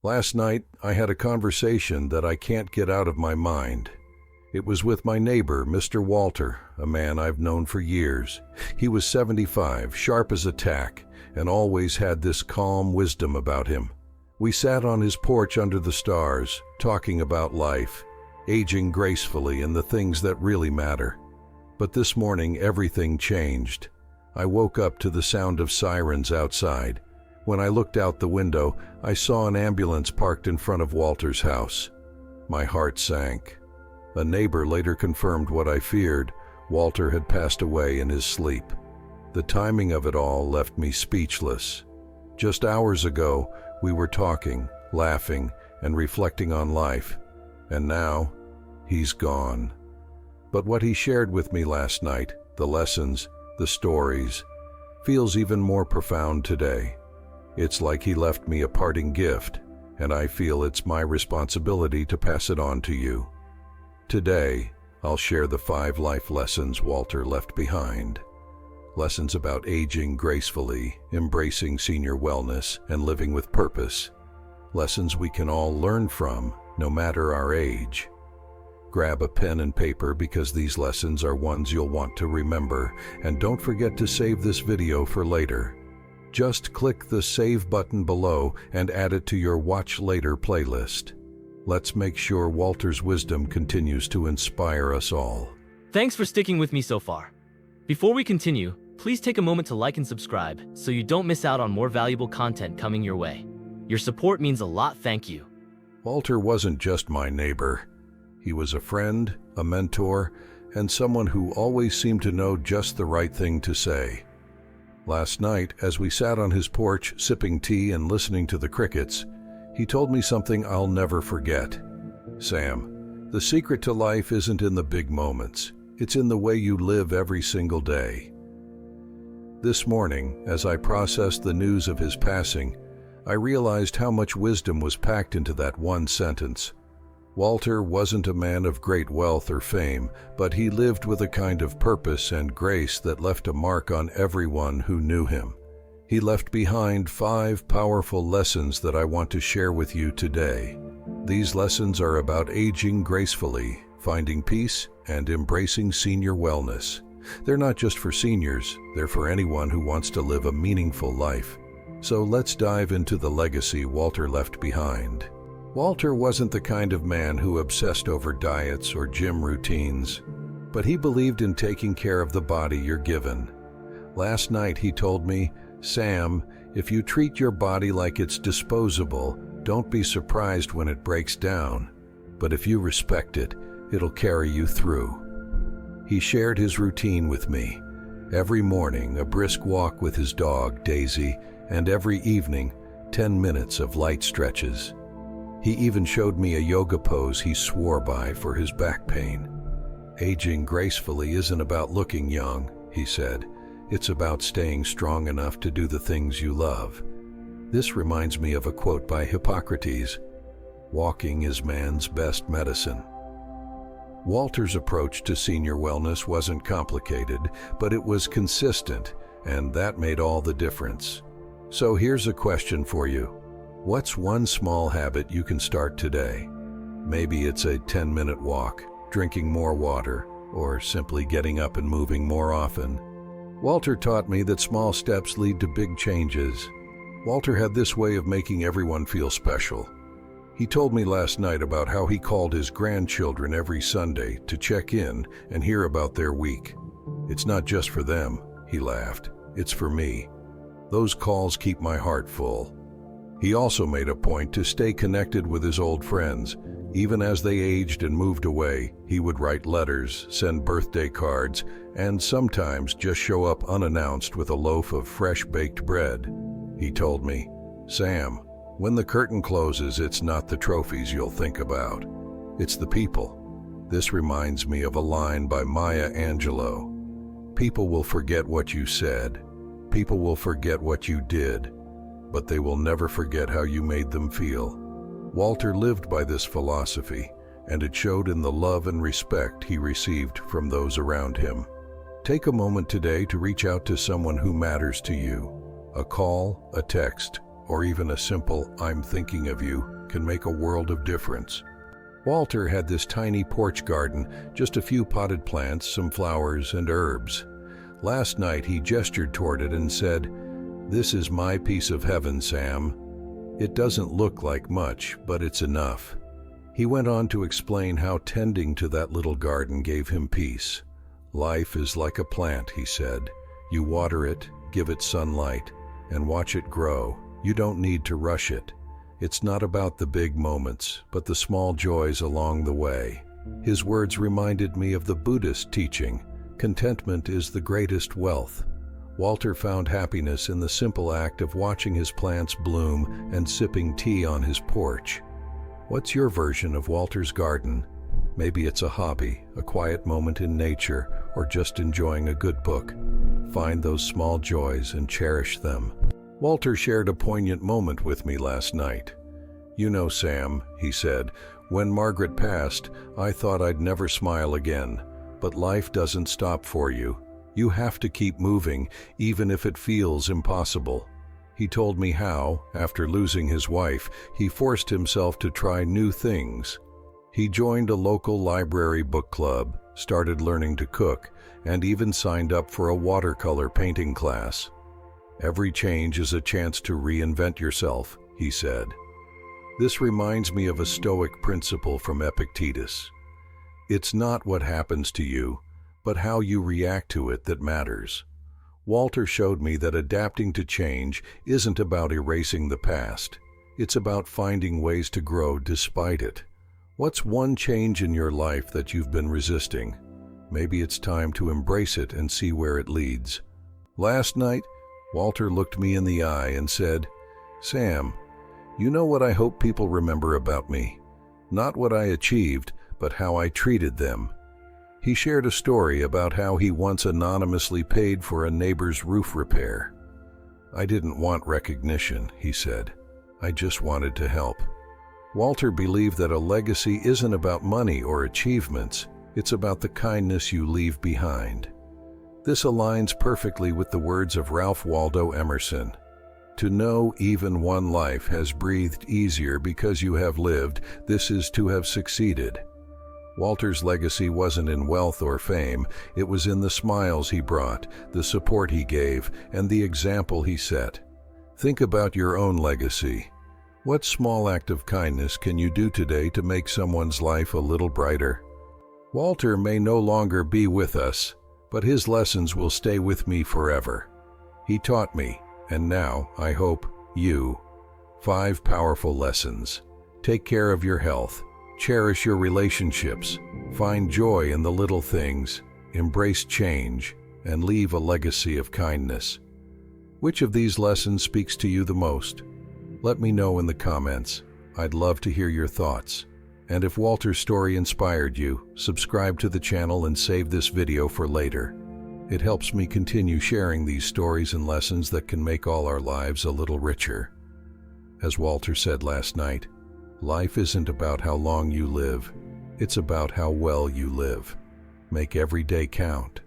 Last night, I had a conversation that I can't get out of my mind. It was with my neighbor, Mr. Walter, a man I've known for years. He was 75, sharp as a tack, and always had this calm wisdom about him. We sat on his porch under the stars, talking about life, aging gracefully and the things that really matter. But this morning, everything changed. I woke up to the sound of sirens outside. When I looked out the window, I saw an ambulance parked in front of Walter's house. My heart sank. A neighbor later confirmed what I feared. Walter had passed away in his sleep. The timing of it all left me speechless. Just hours ago, we were talking, laughing, and reflecting on life. And now, he's gone. But what he shared with me last night, the lessons, the stories, feels even more profound today. It's like he left me a parting gift, and I feel it's my responsibility to pass it on to you. Today, I'll share the 5 life lessons Walter left behind. Lessons about aging gracefully, embracing senior wellness, and living with purpose. Lessons we can all learn from, no matter our age. Grab a pen and paper because these lessons are ones you'll want to remember, and don't forget to save this video for later. Just click the Save button below and add it to your Watch Later playlist. Let's make sure Walter's wisdom continues to inspire us all. Thanks for sticking with me so far. Before we continue, please take a moment to like and subscribe so you don't miss out on more valuable content coming your way. Your support means a lot, thank you. Walter wasn't just my neighbor. He was a friend, a mentor, and someone who always seemed to know just the right thing to say. Last night, as we sat on his porch sipping tea and listening to the crickets, he told me something I'll never forget. Sam, the secret to life isn't in the big moments. It's in the way you live every single day. This morning, as I processed the news of his passing, I realized how much wisdom was packed into that one sentence. Walter wasn't a man of great wealth or fame, but he lived with a kind of purpose and grace that left a mark on everyone who knew him. He left behind 5 powerful lessons that I want to share with you today. These lessons are about aging gracefully, finding peace, and embracing senior wellness. They're not just for seniors, they're for anyone who wants to live a meaningful life. So let's dive into the legacy Walter left behind. Walter wasn't the kind of man who obsessed over diets or gym routines, but he believed in taking care of the body you're given. Last night he told me, "Sam, if you treat your body like it's disposable, don't be surprised when it breaks down. But if you respect it, it'll carry you through." He shared his routine with me. Every morning, a brisk walk with his dog, Daisy, and every evening, 10 minutes of light stretches. He even showed me a yoga pose he swore by for his back pain. Aging gracefully isn't about looking young, he said. It's about staying strong enough to do the things you love. This reminds me of a quote by Hippocrates, "Walking is man's best medicine." Walter's approach to senior wellness wasn't complicated, but it was consistent, and that made all the difference. So here's a question for you. What's one small habit you can start today? Maybe it's a 10-minute walk, drinking more water, or simply getting up and moving more often. Walter taught me that small steps lead to big changes. Walter had this way of making everyone feel special. He told me last night about how he called his grandchildren every Sunday to check in and hear about their week. "It's not just for them," he laughed. "It's for me. Those calls keep my heart full." He also made a point to stay connected with his old friends. Even as they aged and moved away, he would write letters, send birthday cards, and sometimes just show up unannounced with a loaf of fresh-baked bread. He told me, "Sam, when the curtain closes, it's not the trophies you'll think about. It's the people." This reminds me of a line by Maya Angelou. "People will forget what you said. People will forget what you did, but they will never forget how you made them feel." Walter lived by this philosophy, and it showed in the love and respect he received from those around him. Take a moment today to reach out to someone who matters to you. A call, a text, or even a simple "I'm thinking of you" can make a world of difference. Walter had this tiny porch garden, just a few potted plants, some flowers, and herbs. Last night he gestured toward it and said, "This is my piece of heaven, Sam. It doesn't look like much, but it's enough." He went on to explain how tending to that little garden gave him peace. "Life is like a plant," he said. "You water it, give it sunlight, and watch it grow. You don't need to rush it. It's not about the big moments, but the small joys along the way." His words reminded me of the Buddhist teaching, "Contentment is the greatest wealth." Walter found happiness in the simple act of watching his plants bloom and sipping tea on his porch. What's your version of Walter's garden? Maybe it's a hobby, a quiet moment in nature, or just enjoying a good book. Find those small joys and cherish them. Walter shared a poignant moment with me last night. "You know, Sam," he said, "when Margaret passed, I thought I'd never smile again. But life doesn't stop for you. You have to keep moving, even if it feels impossible." He told me how, after losing his wife, he forced himself to try new things. He joined a local library book club, started learning to cook, and even signed up for a watercolor painting class. "Every change is a chance to reinvent yourself," he said. This reminds me of a Stoic principle from Epictetus. It's not what happens to you, but how you react to it that matters. Walter showed me that adapting to change isn't about erasing the past. It's about finding ways to grow despite it. What's one change in your life that you've been resisting? Maybe it's time to embrace it and see where it leads. Last night, Walter looked me in the eye and said, "Sam, you know what I hope people remember about me? Not what I achieved, but how I treated them." He shared a story about how he once anonymously paid for a neighbor's roof repair. "I didn't want recognition," he said. "I just wanted to help." Walter believed that a legacy isn't about money or achievements, it's about the kindness you leave behind. This aligns perfectly with the words of Ralph Waldo Emerson. "To know even one life has breathed easier because you have lived, this is to have succeeded." Walter's legacy wasn't in wealth or fame, it was in the smiles he brought, the support he gave, and the example he set. Think about your own legacy. What small act of kindness can you do today to make someone's life a little brighter? Walter may no longer be with us, but his lessons will stay with me forever. He taught me, and now, I hope, you. 5 powerful lessons. Take care of your health. Cherish your relationships. Find joy in the little things. Embrace change, and leave a legacy of kindness. Which of these lessons speaks to you the most? Let me know in the comments. I'd love to hear your thoughts. And if Walter's story inspired you, subscribe to the channel and save this video for later. It helps me continue sharing these stories and lessons that can make all our lives a little richer. As Walter said last night, life isn't about how long you live, it's about how well you live. Make every day count.